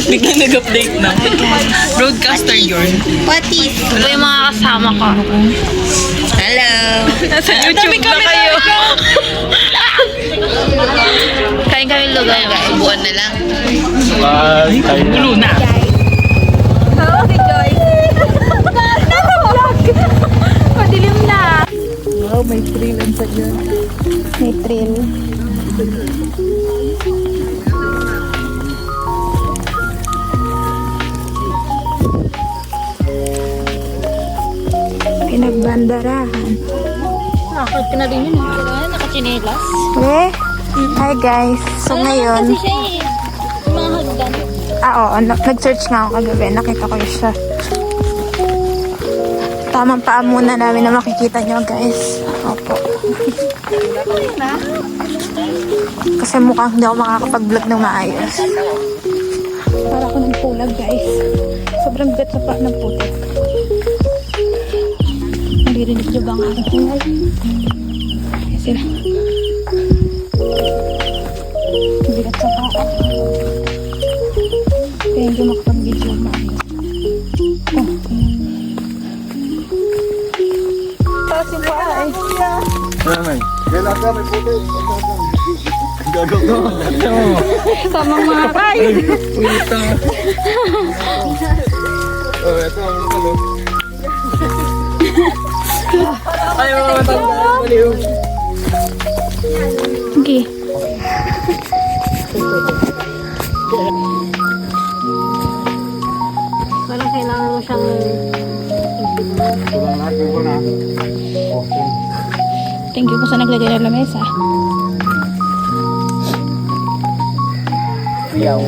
Bigla nag-update na. Broadcaster yun. Patis. Ito yung mga kasama ko. Hello! Nasa YouTube na kayo. Kain kami lugaw, guys. Subuan na lang. Gulo na. Oo, si Joyce. Naka-vlog. Madilim na. Wow, may thrill ang sadyan. May thrill. Pinagbandarahan. Nakakot ka na rin yun. Nakachinelas. Okay. Hi guys. So ngayon, Kasi siya eh. Mga hagdan. oo, nag-search nga ako kagabi. Nakita ko yun siya. Tamang paa muna namin na makikita nyo guys. Opo. Kasi mukhang hindi ako makakapag-vlog ng maayos. Para ako ng pulag guys. Sobrang bigat sa paa ng putik. Naririnig nyo ba ang aking hingal? Ayan sila. Bigat sa paa. Kaya hindi makapag-video maayos. Oh. Kasi ba ay. Gagaw to. Samang mga kayo. Oh, ito ang ano. Ay, mga matanda. Maliw. Okay. Parang kailangan mo siyang Tulang natin ko na. Thank you po sa naglagay ng lamesa. Yaw.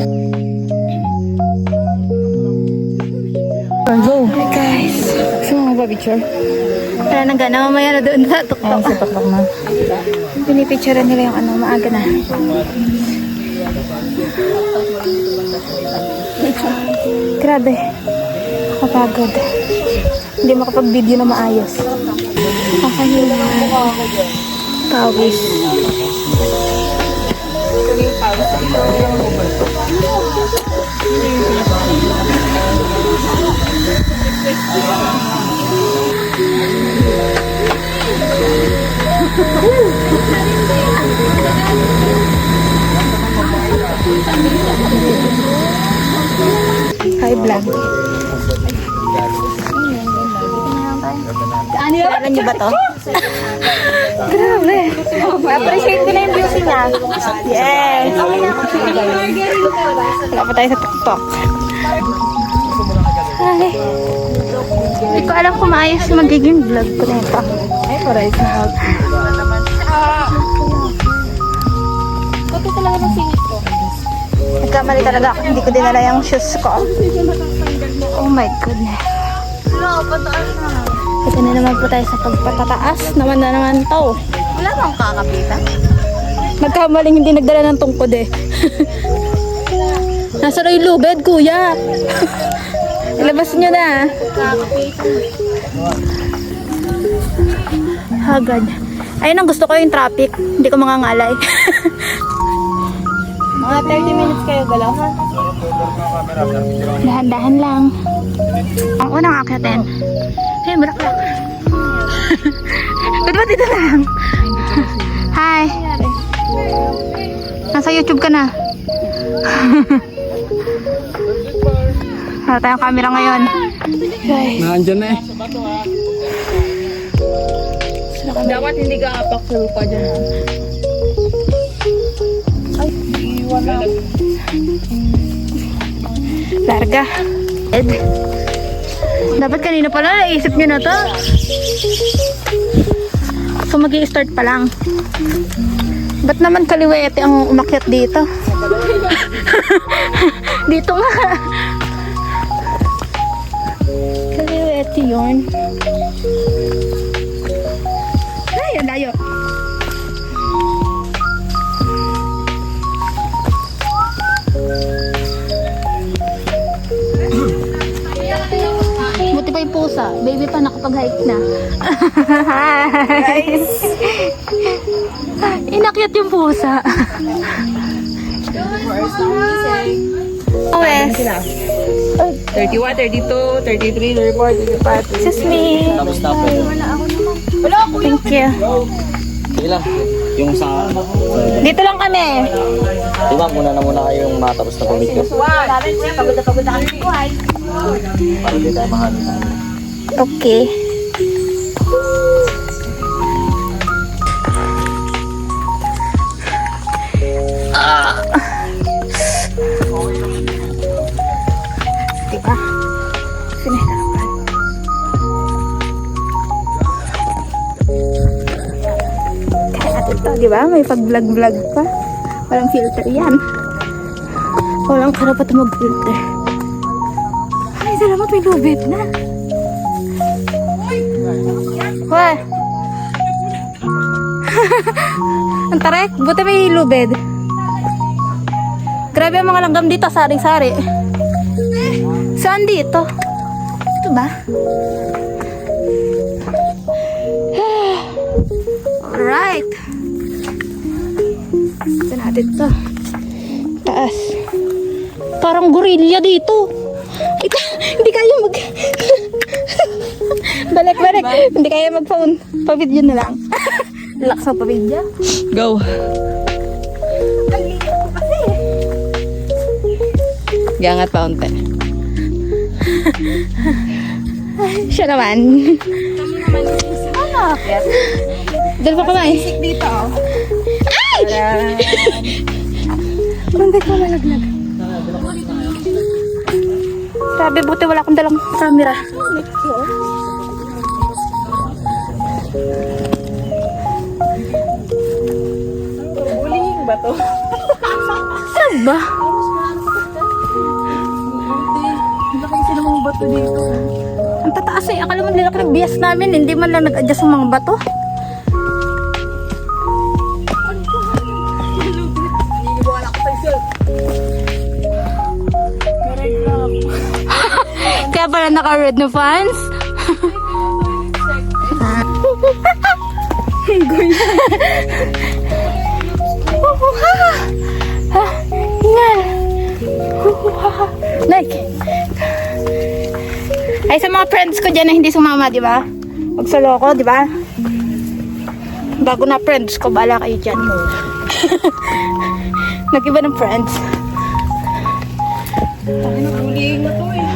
Go! Hi guys! Gusto mo magpa-picture? Wala nang gana, mamaya na doon sa tuktok. Sa taktak na. Pinipicturean nila yung ano, maaga na. Grabe. Kapagod. Hindi makapag-video na maayos. Kakahila. Pawis. Hi vlog. Ano niyo ba to? Grabe. Appreciate ko na yung beauty niya. Yes. Wala pa tayo sa TikTok. Ay. Hindi ko alam kung maayos magiging vlog ko na ito. Ay, parais na out. Ito talaga ng singit ko. Nagkamali talaga ako. Hindi ko dinala yung shoes ko. Oh my goodness. Ito na naman po tayo sa pagpatataas. Naman na naman to. Wala bang kakapitan? Nagkamaling hindi nagdala ng tungkod eh. Nasa na yung lubed, kuya. Ilabas nyo na. Hagad. Ayun ang gusto ko yung traffic. Hindi ko mangangalay. Mga 30 minutes kayo galaw ha? Dahan-dahan lang. Ang unang akyatin. Hey, bulaklak. Ba't ba dito lang? Hi. Nasa YouTube ka na. Wala tayong camera ngayon. Guys. Naandyan na eh. Dapat hindi ka apak sa lupa dyan. Larga. Ed. Dapat kanina pala, naisip nyo na to. So mag-i-start pa lang. Ba't naman kaliwete ang umakyat dito? Dito nga. Kaliwete yun. Ay, ang layo. Buti pa yung pusa. Baby pa nakapag-hike na. Guys. Inakyat yung pusa. Oh, yes. 31, 32, 33, 34, 35. Excuse me. Tapos na po. Thank you. Sige lang. Yung sa... Dito lang kami. Di ba, muna na muna kayong matapos na pumikyo. Pagod na kami sa buhay. Para di tayo mahal sa amin. Okay. Diba? Sinahirapan. Kaya natin to, diba? May pag-vlog-vlog pa. Walang filter yan. Walang karapat mag-filter. Ay, salamat, may lubid na. Wah. Ang tarik, buti may lubid. Grabe ang mga langgam dito, sari-sari. Saan dito? Ito ba? Alright. Ito natin to. Taas. Parang gorilla dito. Ito, hindi kaya mag... balik. Hindi kaya mag-phone. Pa-video na lang. Relax sa pa-video. Go. Ang liit ko kasi. Gangat pa unti. Siya naman. Ano? Dali pa kamay. Dito. Ay! Kunti ko malaglag. Sabi, buti wala akong dalang camera. Bullying ba to? Saan ba? Laki sila mga bato dito. Ang tataas eh. Akala mo nilaki ng bias namin. Hindi man lang nag-adjust ang mga bato. Wala ko sa isip. Kaya pala naka-red na fans. Like. Ay, sa mga friends ko dyan na hindi sumama, di ba? Huwag sa loko, di ba? Bago na friends ko, bala kayo dyan. Nag-iba ng friends. Bullying na to eh.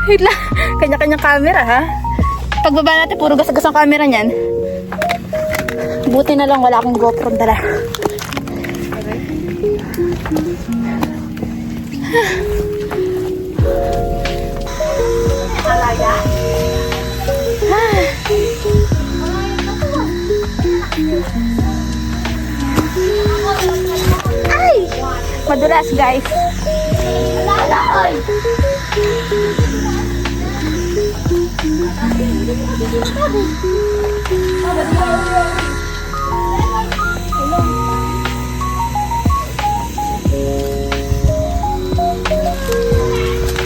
Wait lang. Kanya-kanya camera, ha? Pagbaba natin, puro gas-gas ang camera niyan. Buti na lang wala akong GoPro dala. Ay! Madulas, guys.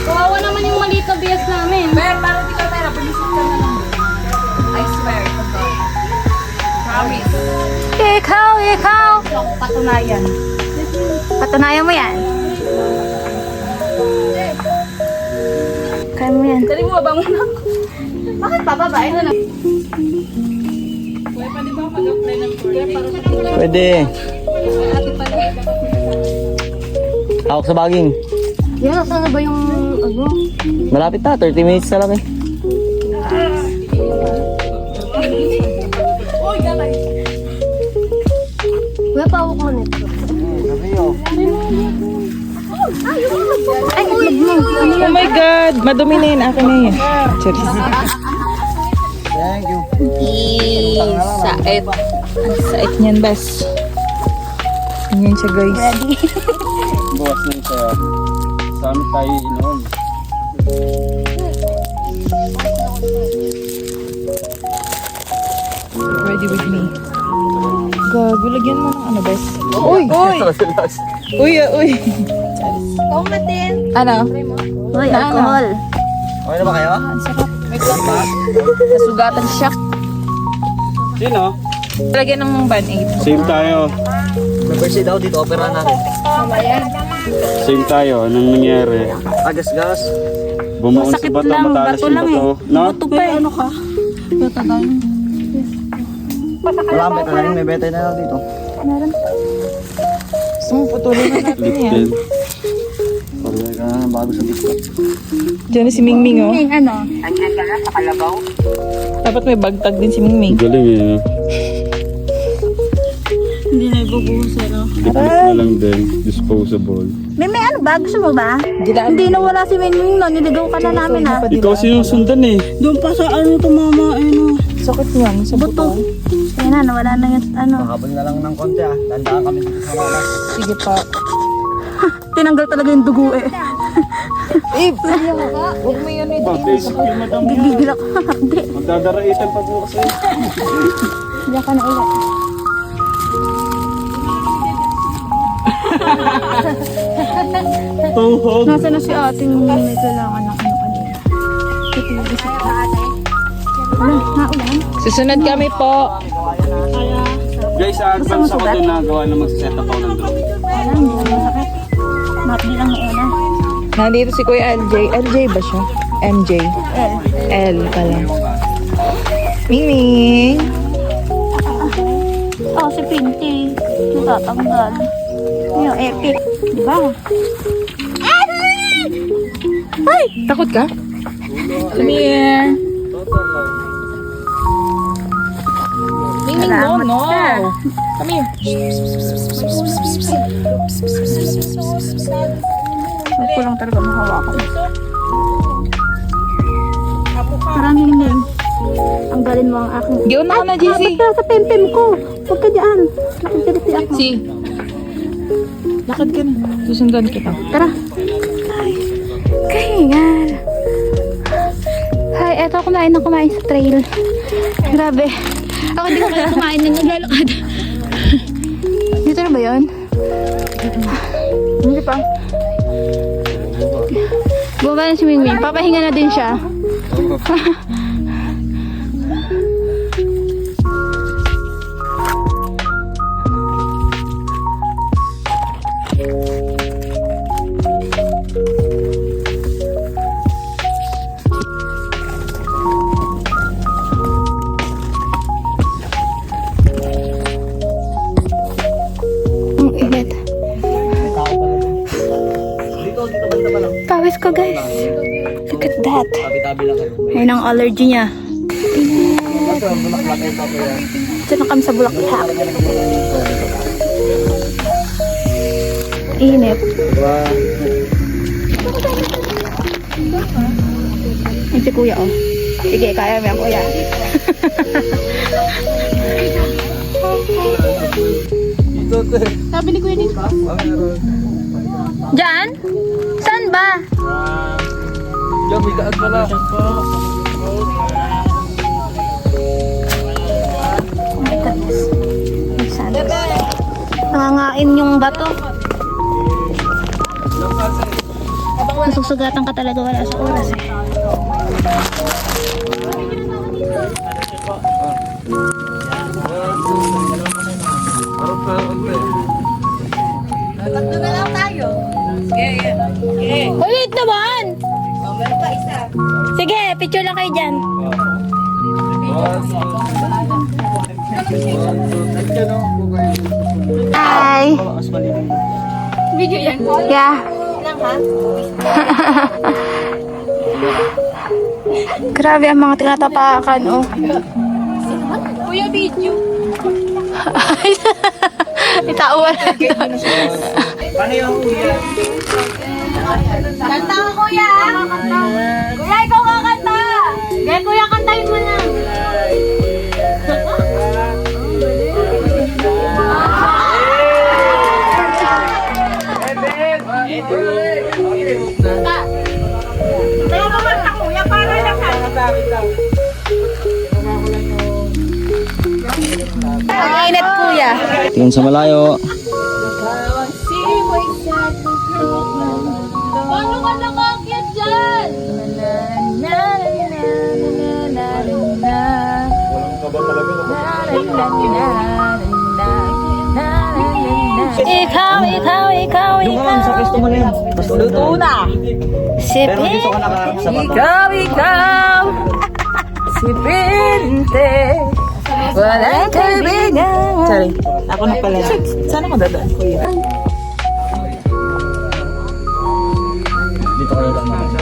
Kawawa naman yung maliit na bias namin. Pero parang di ka pera. Bulisit ka na lang. I swear. Promise. Ikaw! Patunayan. Patunayan mo yan. Kaya mo yan. Dali mo ba muna? Bakit pababa? Ito na. Pwede pa di ba mag-apply ng birthday? Pwede. Hawak sa baging. Yan, saan ba yung ano? Malapit na, 30 minutes na lang eh. Kuya, pawak mo nito. Ay, itlog mo. Oh my God! Madumi na yun. Akin na yun. Cheers. Thank you. Sait. Ang sait niyan, bas. Ganyan siya, guys. Bukas na siya. Sa amin tayo inom. Ready with me. Gago, lagyan mo ng ano, bes? Uy! Uy! Uy! Kumatin. Ano? Uy, alcohol. Okay na ba kayo? Ang sarap. Wait lang ba? Nasugatan siya. Sino? Lagyan ng band-aid. Same tayo. May birthday daw dito, opera natin. Same tayo. Anong nangyari? Agas-gas. Bumuon sa Masakit bato, lang, matalas bato yung lang bato. No? Bato pa eh. Ano ka? Wala, may talagang may betay na daw dito. Meron. Gusto mo putulin na natin yan. Lifted. Pagkaya ka na ng bago sa biscuit. Diyan na si Mingming oh. Yung ano? Dapat may bagtag din si Mingming. Galing eh. No? Hindi na ibubuhos ano. Picnic na lang din. Disposable. May ano ba? Gusto mo ba? Hindi na wala si Mingming no. Niligaw ka na namin ha. Ikaw sinusundan eh. Doon pa sa ano tumama ano. Sakit yan sa buto. Yan na, nawala na yung ano. Mahabol na lang ng konti ah. Dandaan kami dito sa mga. Sige pa. Tinanggal talaga yung dugo eh. Eh, huwag mo yan eh. Ba, basic yung madam yan. Gigigil ako. Hindi. Magdadaraitan pa bukas eh. Hindi ka na ulit. Tuhog. Nasa na si ating may kailangan ng ano kanina. Titigas ito. Wala, naulan. Susunod kami po. Guys, sa advance ako din nagawa na mag-set up ako ng drone. Wala, hindi lang masakit. Mapdi lang yung una. Nandito si Kuya LJ. LJ ba siya? MJ. L pala. Mingming. Oh, si Pinty. Natatanggal. Yung epic. Diba? Ay! Takot ka? Come here. Mingming, no, Salamat no. ka. Come here. Huwag ko lang talaga mahawakan. Maraming name. Ang galin mo ang aking... Giyon na ka na, JC. Ba't ka sa pempem ko? Huwag ka dyan. Nakikiriti ako. Si. Lakad ka na. Susundan kita. Tara. Ay, kahingal. Hi, eto kumain na kumain sa trail. Grabe. Ako hindi ko kaya kumain na naglalakad. Dito na ba yun? Hindi pa. Bumaba na si Mingming. Papahinga na din siya. Ang init. Dito banda pa lang. Pawis ko guys. Look at that. Tabi-tabi lang kayo. Ayun ang allergy niya. Ito, bulaklak ito po yan. Ito na kami sa Bulaklak. Init. Diba? Ayun si kuya oh. Sige, kaya mo yan kuya. Dito, te. Sabi ni kuya dito. Meron. Diyan? Saan ba? Diyan, may daan pala. Nangangain yung bato. Masusugatan ka talaga wala sa oras eh. Ulit naman! Sige, picture lang kayo dyan. Hi! Video yan? Yeah. Grabe ang mga tinatapakan, oh. Kuya video. Itawan. Kanta ka kuya. Kuya, ikaw kakanta. Kaya kuya, kantahin mo na. Kaya kumanta kuya, para lang Ang init, kuya. Tingnan sa malayo. Paano ka nakakyat dyan? Ikaw, ikaw, ikaw, ikaw. Sa pwesto mo na yan. Basta luto na. Si Pero dito ka nakasabat. Ikaw, ikaw, si Pinte, walang kaibigan. Sorry, ako na pala. Saan ako dadaan? Dito kayo lang naman.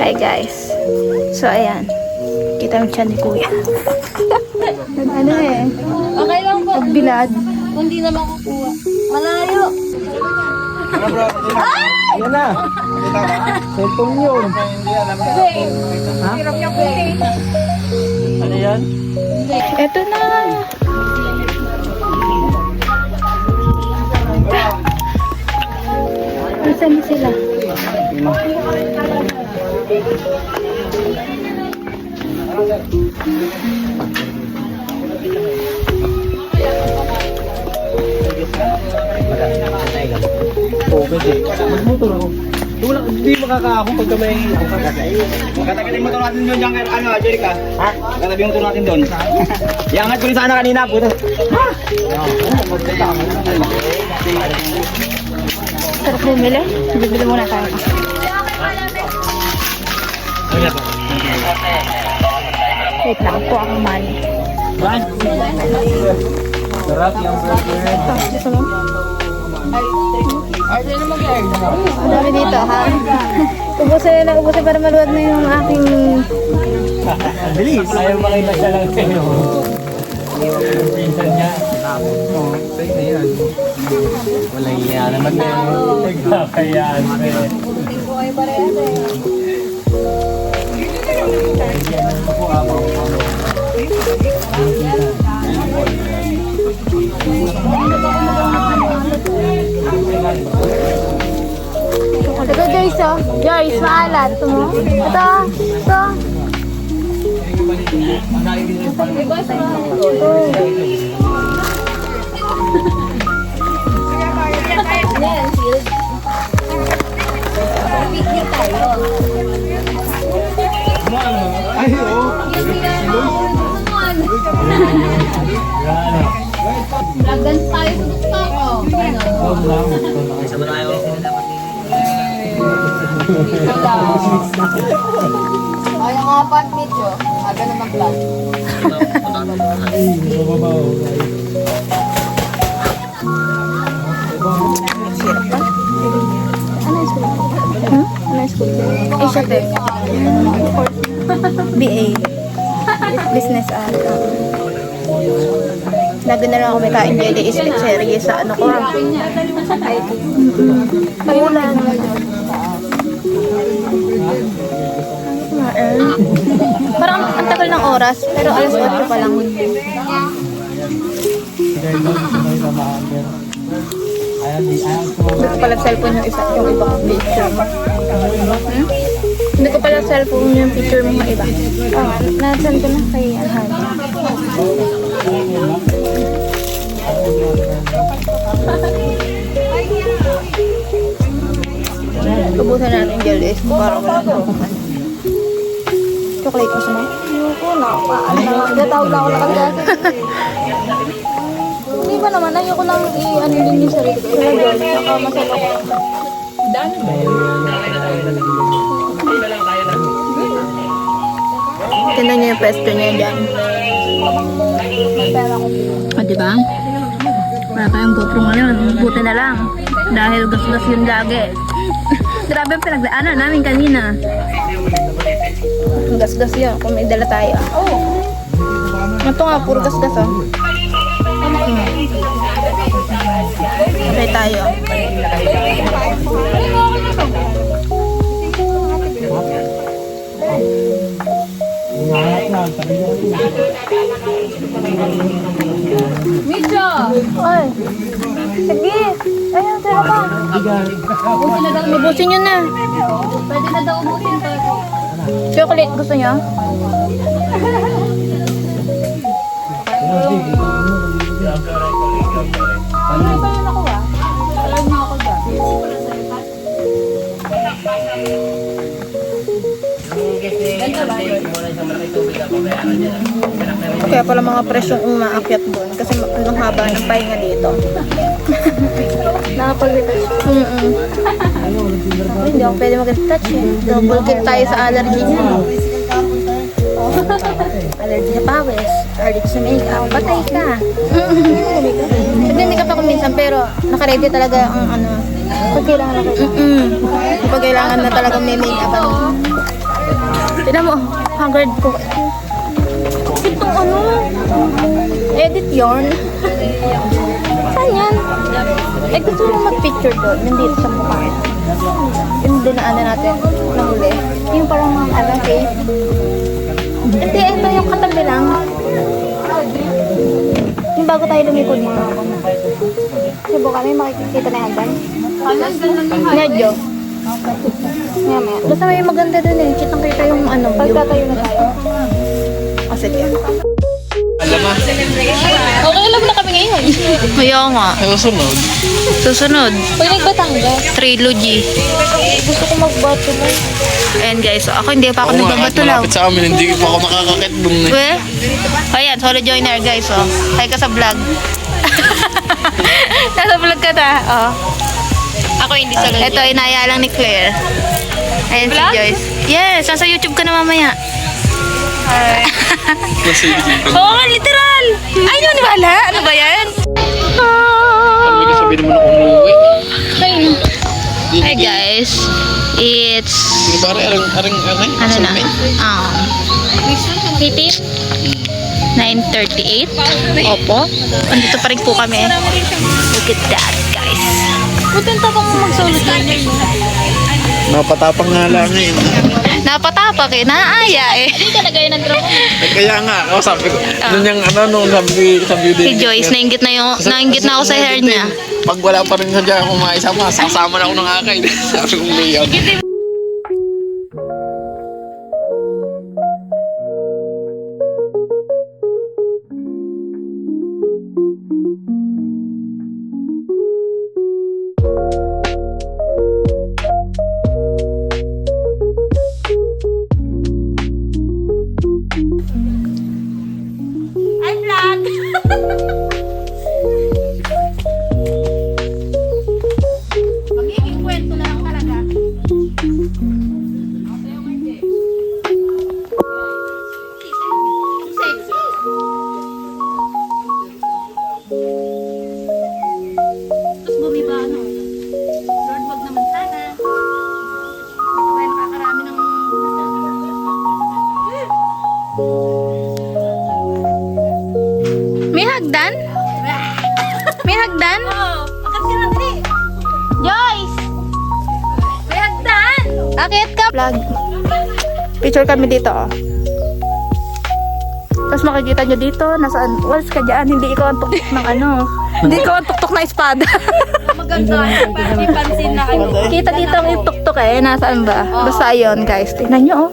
Hi guys. So ayan. Kita mo siya ni Kuya. Ano eh? Okay lang po. Bilad. Kung di na makukuha. Malayo. Yan na. Cellphone yun. Ano yan? Eto na. Nasaan na sila? Oo, pwede. Magmotor ako. Wala, hindi makakaahon pagka may... Katabi mo natin doon dyan, ano, Jerica? Ha? Katabi mo natin doon. Iangat ko rin sana kanina, puto. Sarap bumili. Bibili muna tayo. Wait lang po ako money. Sarap yung burger. Ito, gusto mo? Ang dami dito, ha? Ubusin para maluwag na yung aking... Bilis. Ayaw makita siya lang sa'yo. Yung pinsan niya. Oo, sa'yo na yan. Walang iya naman na yun. Nagkakayaan. Ito, Joyce, oh. Joyce, maalat. Ito mo. Ito. Dance tayo sa TikTok. Ay, yung mga pan video, aga na mag-vlog. Ano school? Asia Tech. BA. Business art. Lagi na lang ako may kain jelly especially sa ano ko. Pagulan. Parang ang tagal ng oras, pero alas 8 pa lang. Hindi ko pala cellphone yung isa, yung iba kong picture. Hindi ko pala cellphone yung picture mo iba. Oh, na-send ko na kay Alhan. Ubusan natin yung jelly para wala na ako. Chocolate gusto mo? Ayoko na, gatawag na ako na kagad. Hindi ba naman, ayoko nang i-ano din yung sarili ko. Sila girl, saka masarap ko. Tignan niyo yung pwesto niya dyan. O, diba? Wala tayong GoPro ngayon. Buti na lang. Dahil gas-gas yung lagi. Grabe ang pinagdaanan namin kanina. Gas-gas yun. Kung may dala tayo. Ito nga, puro gas-gas oh. Try tayo. Medyo. Ay. Sige. Ayun, tira ka. Buti na daw. Ubusin nyo na. Pwede na daw ubusin to. Chocolate gusto nyo? Ano ba yun ako ah? Alam mo ako dyan. Kaya pala mga presyong umaakyat doon kasi ang haba ng pahinga dito. Nakapag-retouch. Hindi ako pwede mag-retouch eh. Double kick tayo sa allergy niya. Allergy sa pawis, allergy sa makeup, patay ka. Nag-makeup ako minsan pero nakaready talaga ang ano. Pag kailangan ako. Pag kailangan na talaga may makeup. Tignan mo, haggard ko. Itong ano, edit yarn. Saan yan? Eh gusto mo mag-picture doon, nandito sa mukha. Yung dinaanan natin, nahuli. Yung parang ano, face. Hindi, ito yung katabi lang. Yung bago tayo lumikod mo. Kasi buka may makikita na yan. Medyo. Maya. Basta may maganda dun eh. Kitang-kita yung ano. Pagkatayo na tayo. O, sige. Okay lang na kami ngayon. Kaya nga. Susunod. Pag nagbatanggap. Trilogy. Gusto ko magbato mo. Ayan guys, so ako hindi pa ako nagbabato lang. Sa amin, hindi pa ako makakakit dun eh. We? Ayan, solo joiner guys, oh. Hi ka sa vlog. Nasa vlog ka ta, oh. Ako hindi sa Ito, inaya lang ni Claire. Ayan si Joyce. Yes, nasa YouTube ka na mamaya. Oo nga, literal. Ay, yun, wala. Ano ba yan? Ano ka sabihin naman ako umuwi? Hi guys, it's... Aring, Ano na? 9:38. Opo. Andito pa rin po kami. Look at that, guys. Pupunta pa mo mag-solo joiner mo. Napatapang nga lang eh. Napatapak eh. Naaya eh. Hindi ka nagaya ng drone. Kaya nga, ako sabi ko, nun yung ano, nung sabi Si Joyce, nainggit na ako sa hair niya. Pag wala pa rin sadya ako maisama, sasama na ako ng akay. Sabi ko ngayon. I'm black. Magiging kwento na lang talaga. Sexy. Tapos bumiba ano. Lord, wag naman sana. Kaya nakakarami ng... May hagdan? May hagdan? Oo, akit ka lang dali. Joyce! May hagdan! Akit ka! Vlog. Picture kami dito, oh. Tapos makikita nyo dito, nasaan, walls ka dyan, hindi ikaw ang tuktok ng ano. Hindi ikaw ang tuktok na espada. Maganda. May pansin na kayo. Kita dito ang tuktok eh, nasaan ba? Basta yun guys, tingnan nyo, oh.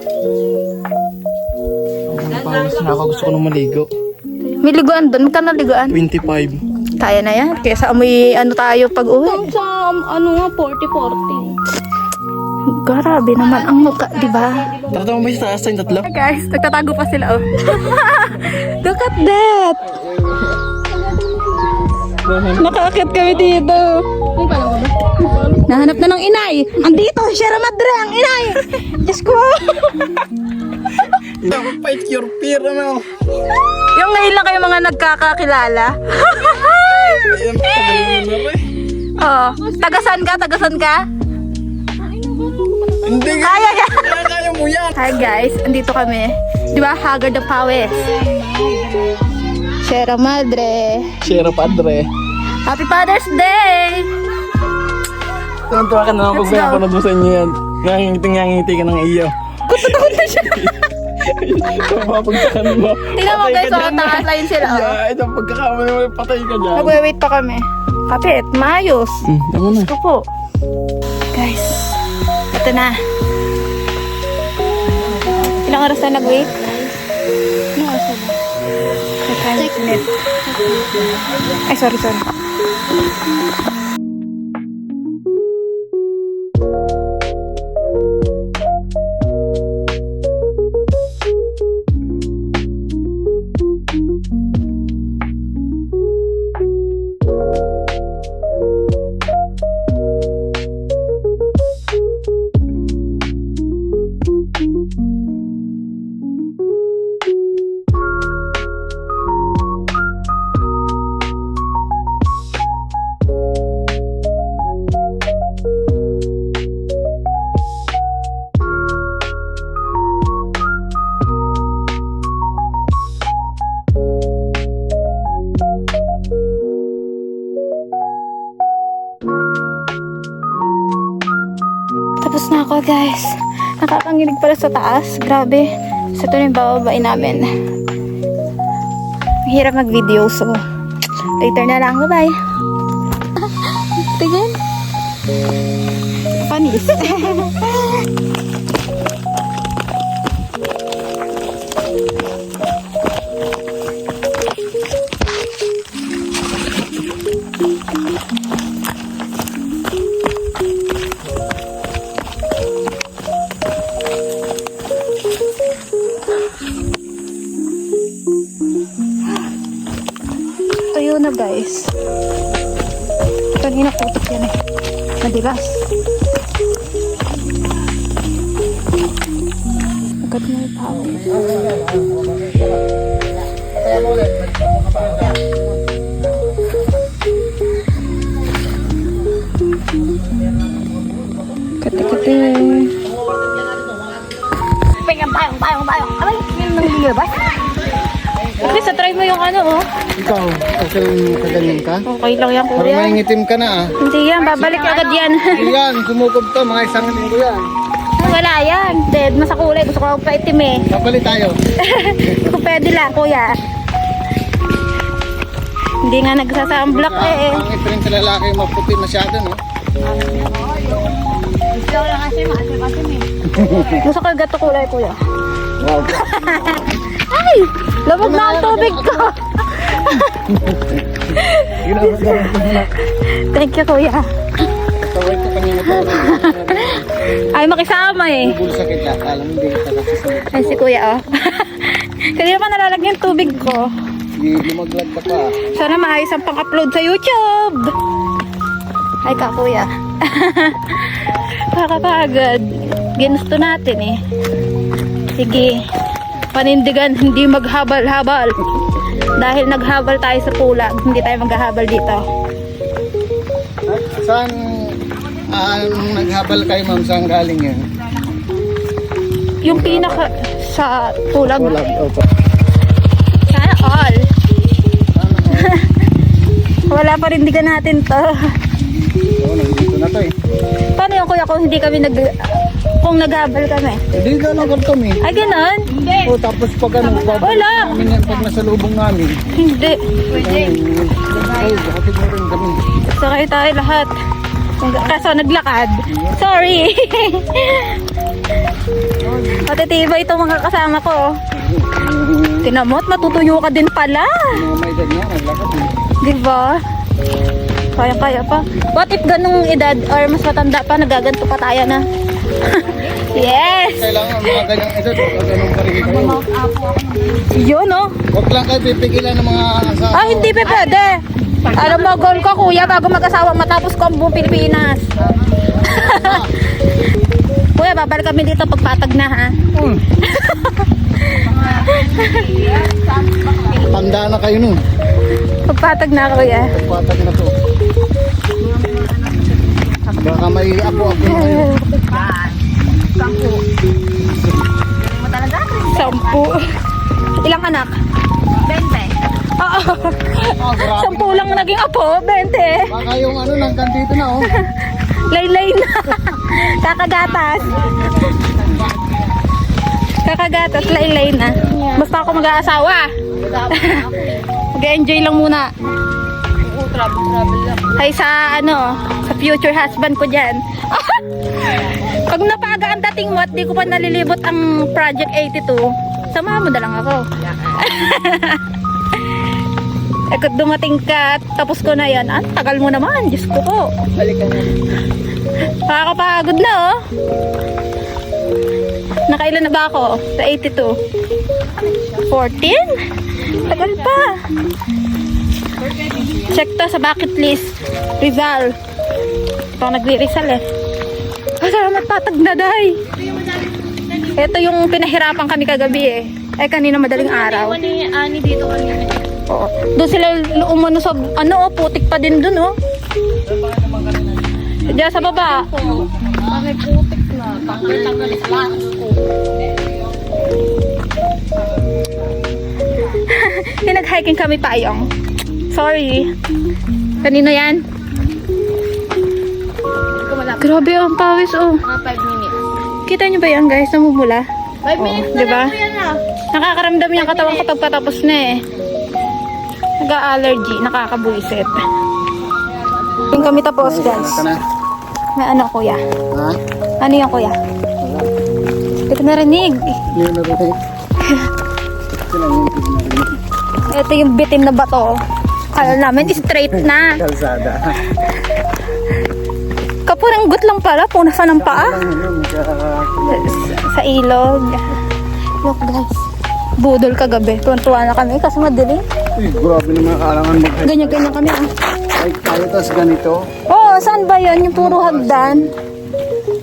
Gusto ko nang maligo. May liguan doon, magkano liguan? 25. Kaya na yan, kaysa amoy ano tayo pag uwi. Sa ano nga, 40-40. Grabe naman ang mukha, di ba? Tara mo ba sa taas tayong tatlo? Guys, nagtatago pa sila, oh. Look at that! Nakaakit kami dito. Nahanap na ng inay. Andito, Sierra Madre, ang inay. Diyos ko. Fight your fear, ano? Yung ngayon lang kayo mga nagkakakilala. Oh, tagasan ka? Tagasan ka? Hindi ka. Kaya mo yan. Hi guys, andito kami. Di ba, haggard ng pawis. Sierra Madre. Sierra Padre. Happy Father's Day! Tuntua ka na ako Let's kung go. napanood mo sa inyo yan. Ngangiti ka ng iyo. Takot na siya. Mapagtakan mo. Tingnan mo guys, oh, naka-line sila, oh. Yeah, ito pagkakamali mo, patay ka dyan. Nagwe-wait pa kami. Kapit, maayos. Tama na. Gusto po. Guys, ito na. Ilang oras na nag-wait? Ilang oras na ba? 6 minutes. Ay, sorry. Tapos na ako guys. Nakakanginig pala sa taas. Grabe. So ito na yung bababain namin. Mahirap mag-video so later na lang. Bye-bye. Tigil. Panis. Tuyo na guys. Kanina putok yan eh. Madilas. Agad na yung tao. Kati-kati. Pengen tayong. Abay, yun nang lilabas. Okay, sa try mo yung ano oh. Ikaw, okay kaganyan ka? Okay lang yan Parang kuya. maingitim ka na ah. Hindi yan, babalik agad yan. Hindi yan, kumukob to, mga isang linggo yan. Wala yan. Dead, masakulay. Gusto ko paitim eh. Kapalit tayo. Kung pwede lang kuya. Hindi nga nagsasamblock eh. Pangit rin sa lalaki, maputi masyado no? Gusto ko lang kasi maasim eh. Gusto ko gato kulay kuya. Wow. Ay! Labog na ang tubig ko. Thank you kuya. Tawag ko kanina pa. Ay makisama eh. Bulsa kita, alam hindi kita nakasasalita. Ay si kuya oh. Kanina pa nalalagyan yung tubig ko. Lumaglag ka pa. Sana maayos ang pang-upload sa YouTube. Ay ka kuya. Kakapagod. Ginusto natin eh. Sige. Panindigan, hindi maghabal-habal. Dahil naghabal tayo sa pulag, hindi tayo maghahabal dito. Saan naghabal kayo ma'am? Saan galing yan? Yung pinaka sa pulag. Wala. Opo. Sana all. Wala panindigan natin to. Oo, nandito na to eh. Paano yung kuya kung hindi kami kung naghabal kami? Hindi ka lang karton eh. Ay ganon? O tapos pag ano, Wala. namin yan pag nasa lubong namin. Hindi. Ay, bakit mo rin kami. Sakay tayo lahat. Kaso naglakad. Sorry. Matitibay itong mga kasama ko. Tinamot, matutuyo ka din pala. Mga may edad niya, naglakad eh. Diba? Kaya-kaya pa. What if ganung edad or mas matanda pa, nagaganto pa tayo na? Yes! Kailangan mga ganyang edad, mga ganong parigi kayo. Yun oh. Huwag lang kayo pipigilan ng mga asawa. Ah, hindi pa pwede. Alam mo, goal ko kuya bago mag-asawa matapos ko ang buong Pilipinas. Kuya, babalik kami dito pagpatag na ha. Tanda na kayo nun. Pagpatag na kuya. Pagpatag na to. Baka may apo-apo na kayo. 10. Ilang anak? 20. Oo. Ah, grabe. 10 lang naging apo, 20. Baka yung ano, nanggang dito na oh. Laylay na. Kakagatas. Kakagatas, laylay na. Basta ako mag-aasawa. Mag-enjoy lang muna. Ay sa ano, sa future husband ko dyan. Pag napaga ang dating mo at di ko pa nalilibot ang Project 82, samahan mo na lang ako. Eh kung dumating ka, tapos ko na yan, tagal mo naman, Diyos ko po. Balikan mo. Nakakapagod na oh. Nakailan na ba ako? Sa 82. 14? Tagal pa. Check to sa bucket list. Rizal. Ito nagre-Rizal eh. Ay, salamat patag na day. Ito yung pinahirapan kami kagabi eh. Ay kanina madaling araw. Ani dito kanina. Oo. Doon sila umano sa ano, putik pa din doon oh. Diyan sa baba. May putik na. Tanggal lang ko. Nag-hiking kami payong. Sorry. Kanino yan? Grabe ang pawis oh. Mga 5 minutes. Kita nyo ba yan guys? Namumula. 5 minutes na diba? lang po yan ah. Nakakaramdam yung katawan kapag patapos na eh. Nag-allergy, nakakabuisit. Yung kami tapos guys. May ano kuya? Ha? Ano yung kuya? Hindi ko narinig. Hindi mo narinig. Ito yung bitin na bato. Kala namin straight na. Kalsada. Kapuranggot lang pala. Punasan ng paa. Sa ilog. Look guys. Budol kagabi. Tuwan-tuwa na kami kasi madilim. Uy, grabe naman kailangan mag-hike. Ganyan-ganyan kami ah. Hike tayo, tas ganito. Oh, saan ba yun? Yung puro hagdan.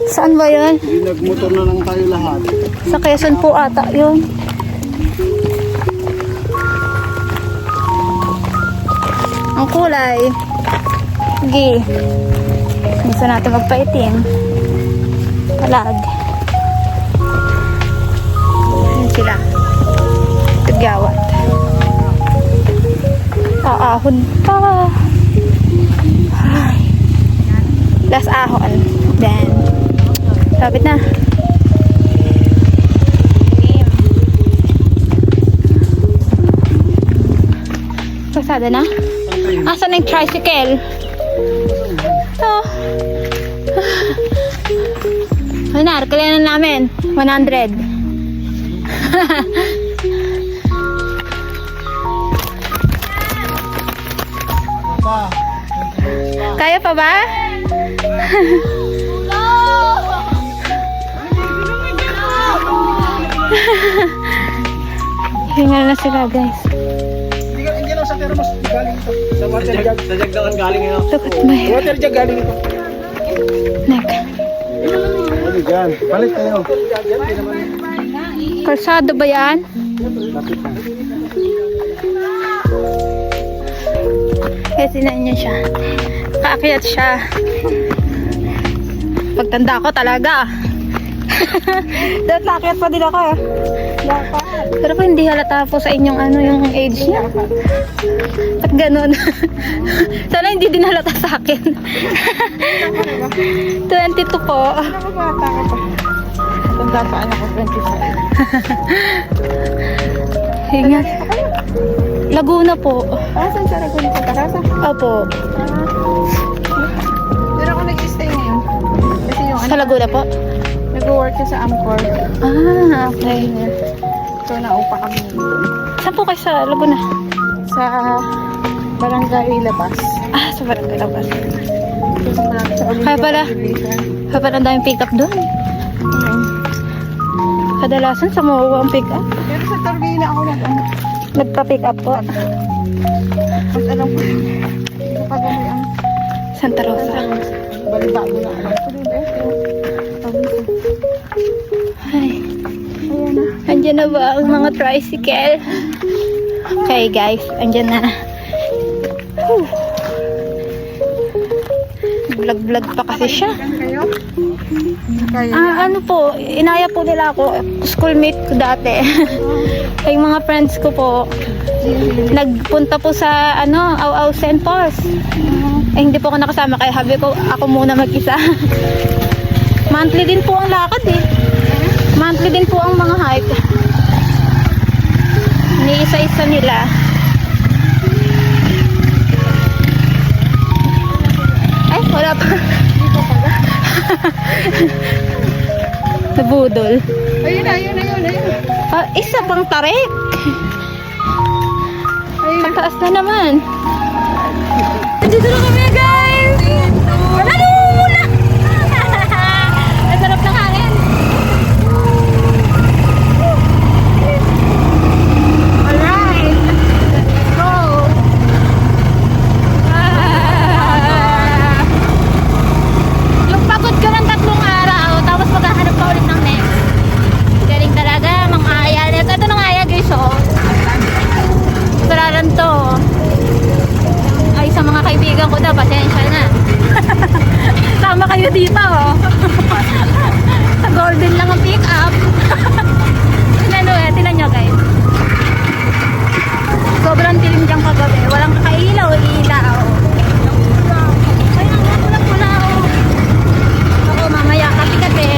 Saan ba yun? Hindi nagmotor na lang tayo lahat. Sa Quezon po ata yun. Ang kulay. Sige. Gusto natin magpaitim. Talag. Yan sila. Tigyawat. Aahon pa. Ay. Last ahon. Then, lapit na. Pasada na? Asan na yung tricycle? Oh. Ano na, kailangan namin. 100. Kaya pa ba? Hingal na sila guys. Hindi lang sa termos galing ito. Sa water jug. Sa jag daw galing yun. Look at my Water jug galing ito. neck. Ano dyan? Palit tayo. Kalsado ba yan? Lapit na. Kaya sinan niya siya. Kaakyat siya. Pagtanda ko talaga. Dapat kaakyat pa din ako. Pero kung hindi halata po sa inyong ano yung age niya. At ganun. Sana hindi din halata sa akin. 22 po. Nakabata ka pa. Tanda pa anak ko 25. Ingat. Laguna po. Saan sa Laguna sa Tarasa? Opo. Pero ako nag-stay ngayon. Kasi yung Sa Laguna po? nag-work ka sa Amcor. Ah, okay. So, naupa kami doon. Saan po kayo sa Laguna? Sa Barangay Labas. Ah, sa Barangay Labas. So, sa Olympia Kaya pala. Subdivision. Kaya pala ang daming pick up doon. Kadalasan sa Moa ang pick up. Pero sa Turbina ako Nagpa-pick up po. mas alam ko yun. Hindi ko pa gamay ang Santa Rosa. balibago na alam ko din. Ay. Andyan na ba ang mga tricycle? Okay guys, andyan na. Whew. Vlog-vlog pa kasi siya. Kayo? Kayo? Ano po, inaya po nila ako. Schoolmate ko dati. Yung mga friends ko po, nagpunta po sa Au St. Paul's. Hindi po ako nakasama kaya sabi ko ako muna mag-isa. Monthly din po ang lakad eh. Monthly din po ang mga hike. Ni-isa-isa nila. Ay, wala pa. Nabudol. Ayun. Isa pang tarik. Pataas na naman. Dito na kami guys. Ano muna? Ang sarap ng hangin. Alright. Let's go. Yung pagod ka ng 3 araw, tapos maghahanap ka ulit ng next. Galing talaga, mga aya. Ito ng aya guys, oh. Sararan to. Ay, sa mga kaibigan ko daw, pasensya na. Sama kayo dito, oh. Sa Golden lang ang pick up. Tinan nyo guys. Sobrang dilim dyan kagabi. Walang kakailaw, ilaw. Ay, ang pula-pula, oh. Ako, mamaya kasi.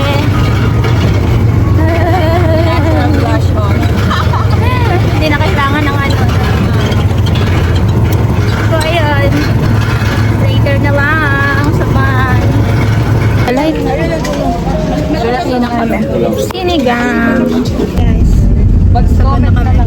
na kami.